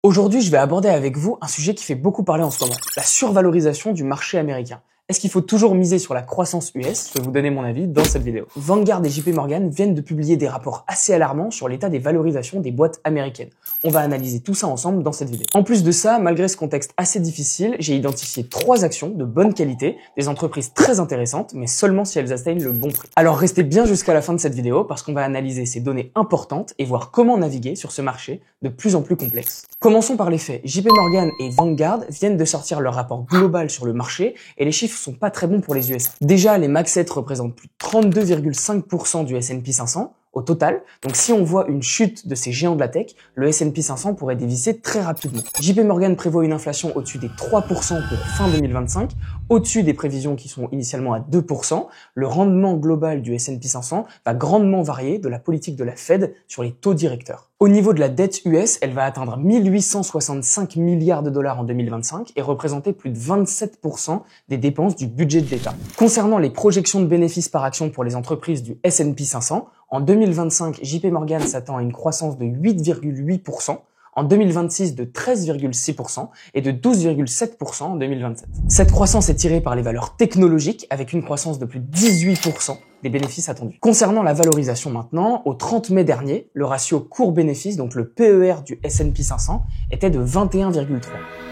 Aujourd'hui, je vais aborder avec vous un sujet qui fait beaucoup parler en ce moment, la survalorisation du marché américain. Est-ce qu'il faut toujours miser sur la croissance US? Je vais vous donner mon avis dans cette vidéo. Vanguard et JP Morgan viennent de publier des rapports assez alarmants sur l'état des valorisations des boîtes américaines. On va analyser tout ça ensemble dans cette vidéo. En plus de ça, malgré ce contexte assez difficile, j'ai identifié 3 actions de bonne qualité, des entreprises très intéressantes, mais seulement si elles atteignent le bon prix. Alors restez bien jusqu'à la fin de cette vidéo parce qu'on va analyser ces données importantes et voir comment naviguer sur ce marché de plus en plus complexe. Commençons par les faits. JP Morgan et Vanguard viennent de sortir leur rapport global sur le marché et les chiffres sont pas très bons pour les USA. Déjà, les Max 7 représentent plus de 32,5% du S&P 500 au total. Donc si on voit une chute de ces géants de la tech, le S&P 500 pourrait dévisser très rapidement. JP Morgan prévoit une inflation au-dessus des 3% pour fin 2025, au-dessus des prévisions qui sont initialement à 2%. Le rendement global du S&P 500 va grandement varier de la politique de la Fed sur les taux directeurs. Au niveau de la dette US, elle va atteindre 1865 milliards de dollars en 2025 et représenter plus de 27% des dépenses du budget de l'État. Concernant les projections de bénéfices par action pour les entreprises du S&P 500, en 2025, JP Morgan s'attend à une croissance de 8,8%, en 2026 de 13,6% et de 12,7% en 2027. Cette croissance est tirée par les valeurs technologiques avec une croissance de plus de 18% des bénéfices attendus. Concernant la valorisation maintenant, au 30 mai dernier, le ratio cours-bénéfice, donc le PER du S&P 500, était de 21,3.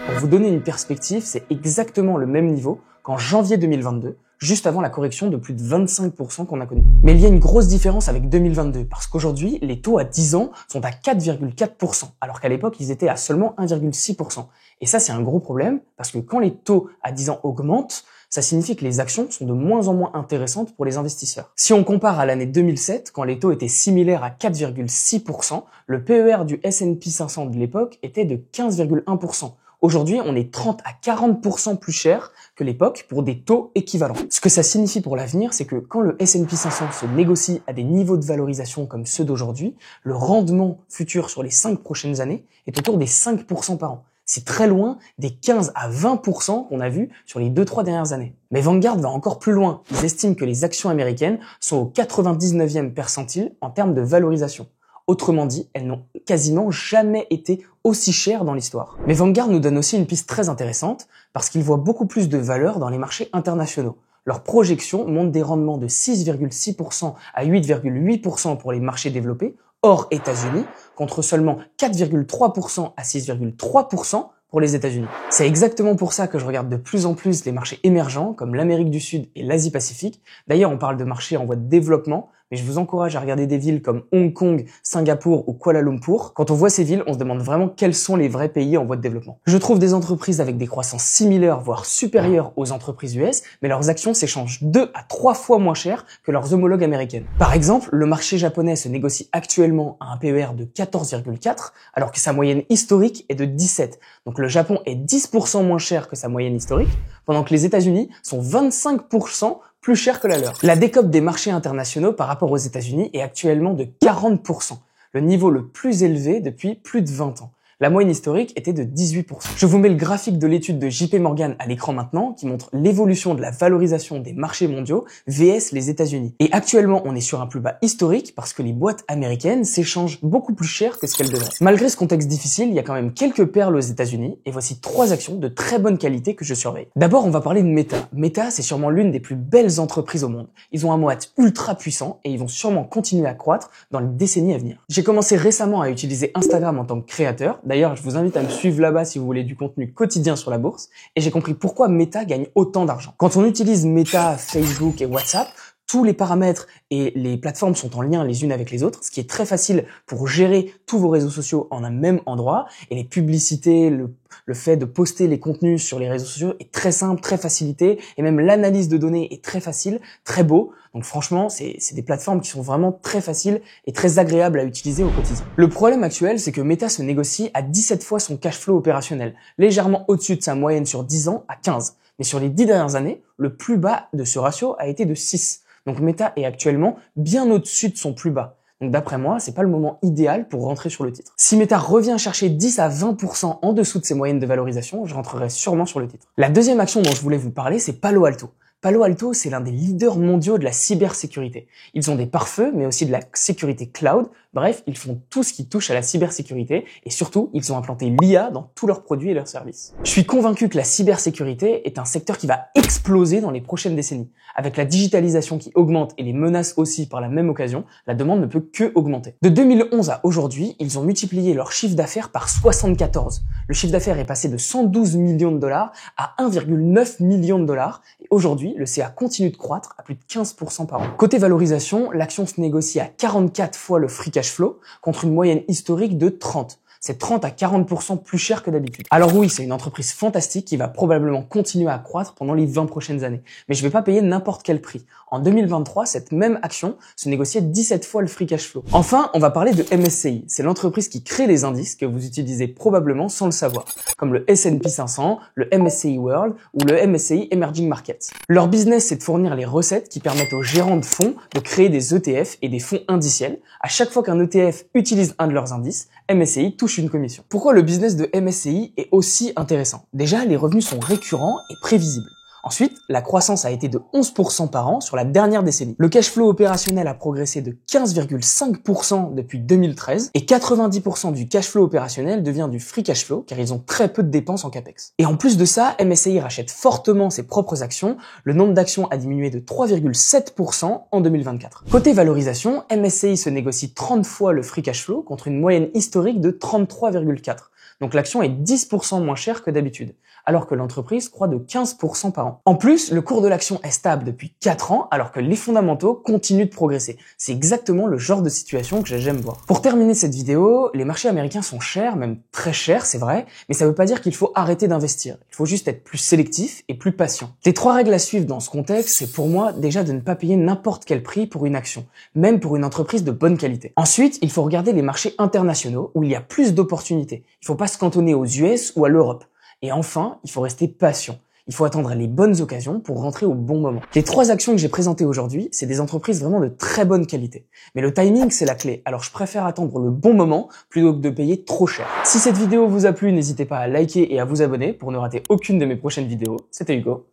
Pour vous donner une perspective, c'est exactement le même niveau qu'en janvier 2022, juste avant la correction de plus de 25% qu'on a connue. Mais il y a une grosse différence avec 2022, parce qu'aujourd'hui, les taux à 10 ans sont à 4,4%, alors qu'à l'époque, ils étaient à seulement 1,6%. Et ça, c'est un gros problème, parce que quand les taux à 10 ans augmentent, ça signifie que les actions sont de moins en moins intéressantes pour les investisseurs. Si on compare à l'année 2007, quand les taux étaient similaires à 4,6%, le PER du S&P 500 de l'époque était de 15,1%. Aujourd'hui, on est 30 à 40% plus cher que l'époque pour des taux équivalents. Ce que ça signifie pour l'avenir, c'est que quand le S&P 500 se négocie à des niveaux de valorisation comme ceux d'aujourd'hui, le rendement futur sur les 5 prochaines années est autour des 5% par an. C'est très loin des 15 à 20% qu'on a vu sur les 2-3 dernières années. Mais Vanguard va encore plus loin. Ils estiment que les actions américaines sont au 99e percentile en termes de valorisation. Autrement dit, elles n'ont quasiment jamais été aussi chères dans l'histoire. Mais Vanguard nous donne aussi une piste très intéressante parce qu'ils voient beaucoup plus de valeur dans les marchés internationaux. Leurs projections montrent des rendements de 6,6% à 8,8% pour les marchés développés, hors États-Unis, contre seulement 4,3% à 6,3% pour les États-Unis. C'est exactement pour ça que je regarde de plus en plus les marchés émergents comme l'Amérique du Sud et l'Asie-Pacifique. D'ailleurs, on parle de marchés en voie de développement, mais je vous encourage à regarder des villes comme Hong Kong, Singapour ou Kuala Lumpur. Quand on voit ces villes, on se demande vraiment quels sont les vrais pays en voie de développement. Je trouve des entreprises avec des croissances similaires, voire supérieures aux entreprises US, mais leurs actions s'échangent 2 à 3 fois moins cher que leurs homologues américaines. Par exemple, le marché japonais se négocie actuellement à un PER de 14,4, alors que sa moyenne historique est de 17. Donc le Japon est 10% moins cher que sa moyenne historique, pendant que les États-Unis sont 25% plus cher que la leur. La décote des marchés internationaux par rapport aux États-Unis est actuellement de 40%, le niveau le plus élevé depuis plus de 20 ans. La moyenne historique était de 18%. Je vous mets le graphique de l'étude de JP Morgan à l'écran maintenant, qui montre l'évolution de la valorisation des marchés mondiaux vs les États-Unis. Et actuellement, on est sur un plus bas historique parce que les boîtes américaines s'échangent beaucoup plus cher que ce qu'elles devraient. Malgré ce contexte difficile, il y a quand même quelques perles aux États-Unis, et voici 3 actions de très bonne qualité que je surveille. D'abord, on va parler de Meta. Meta, c'est sûrement l'une des plus belles entreprises au monde. Ils ont un moat ultra puissant et ils vont sûrement continuer à croître dans les décennies à venir. J'ai commencé récemment à utiliser Instagram en tant que créateur. D'ailleurs, je vous invite à me suivre là-bas si vous voulez du contenu quotidien sur la bourse. Et j'ai compris pourquoi Meta gagne autant d'argent. Quand on utilise Meta, Facebook et WhatsApp, tous les paramètres et les plateformes sont en lien les unes avec les autres, ce qui est très facile pour gérer tous vos réseaux sociaux en un même endroit. Et les publicités, le fait de poster les contenus sur les réseaux sociaux est très simple, très facilité. Et même l'analyse de données est très facile, très beau. Donc franchement, c'est des plateformes qui sont vraiment très faciles et très agréables à utiliser au quotidien. Le problème actuel, c'est que Meta se négocie à 17 fois son cash flow opérationnel, légèrement au-dessus de sa moyenne sur 10 ans à 15. Mais sur les 10 dernières années, le plus bas de ce ratio a été de 6. Donc Meta est actuellement bien au-dessus de son plus bas. Donc d'après moi, c'est pas le moment idéal pour rentrer sur le titre. Si Meta revient chercher 10 à 20% en dessous de ses moyennes de valorisation, je rentrerai sûrement sur le titre. La deuxième action dont je voulais vous parler, c'est Palo Alto. Palo Alto, c'est l'un des leaders mondiaux de la cybersécurité. Ils ont des pare-feux, mais aussi de la sécurité cloud. Bref, ils font tout ce qui touche à la cybersécurité et surtout, ils ont implanté l'IA dans tous leurs produits et leurs services. Je suis convaincu que la cybersécurité est un secteur qui va exploser dans les prochaines décennies. Avec la digitalisation qui augmente et les menaces aussi par la même occasion, la demande ne peut que augmenter. De 2011 à aujourd'hui, ils ont multiplié leur chiffre d'affaires par 74. Le chiffre d'affaires est passé de 112 millions de dollars à 1,9 million de dollars. Et aujourd'hui, le CA continue de croître à plus de 15% par an. Côté valorisation, l'action se négocie à 44 fois le free cash flow contre une moyenne historique de 30. C'est 30 à 40% plus cher que d'habitude. Alors oui, c'est une entreprise fantastique qui va probablement continuer à croître pendant les 20 prochaines années. Mais je vais pas payer n'importe quel prix. En 2023, cette même action se négociait 17 fois le free cash flow. Enfin, on va parler de MSCI. C'est l'entreprise qui crée les indices que vous utilisez probablement sans le savoir, comme le S&P 500, le MSCI World ou le MSCI Emerging Markets. Leur business, c'est de fournir les recettes qui permettent aux gérants de fonds de créer des ETF et des fonds indiciels. À chaque fois qu'un ETF utilise un de leurs indices, MSCI touche une commission. Pourquoi le business de MSCI est aussi intéressant? Déjà, les revenus sont récurrents et prévisibles. Ensuite, la croissance a été de 11% par an sur la dernière décennie. Le cash flow opérationnel a progressé de 15,5% depuis 2013 et 90% du cash flow opérationnel devient du free cash flow car ils ont très peu de dépenses en capex. Et en plus de ça, MSCI rachète fortement ses propres actions. Le nombre d'actions a diminué de 3,7% en 2024. Côté valorisation, MSCI se négocie 30 fois le free cash flow contre une moyenne historique de 33,4. Donc l'action est 10% moins chère que d'habitude, alors que l'entreprise croît de 15% par an. En plus, le cours de l'action est stable depuis 4 ans, alors que les fondamentaux continuent de progresser. C'est exactement le genre de situation que j'aime voir. Pour terminer cette vidéo, les marchés américains sont chers, même très chers, c'est vrai, mais ça veut pas dire qu'il faut arrêter d'investir. Il faut juste être plus sélectif et plus patient. Les 3 règles à suivre dans ce contexte, c'est pour moi déjà de ne pas payer n'importe quel prix pour une action, même pour une entreprise de bonne qualité. Ensuite, il faut regarder les marchés internationaux où il y a plus d'opportunités. Il faut pas se cantonner aux US ou à l'Europe. Et enfin, il faut rester patient. Il faut attendre les bonnes occasions pour rentrer au bon moment. Les 3 actions que j'ai présentées aujourd'hui, c'est des entreprises vraiment de très bonne qualité. Mais le timing, c'est la clé. Alors je préfère attendre le bon moment plutôt que de payer trop cher. Si cette vidéo vous a plu, n'hésitez pas à liker et à vous abonner pour ne rater aucune de mes prochaines vidéos. C'était Hugo.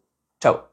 Ciao.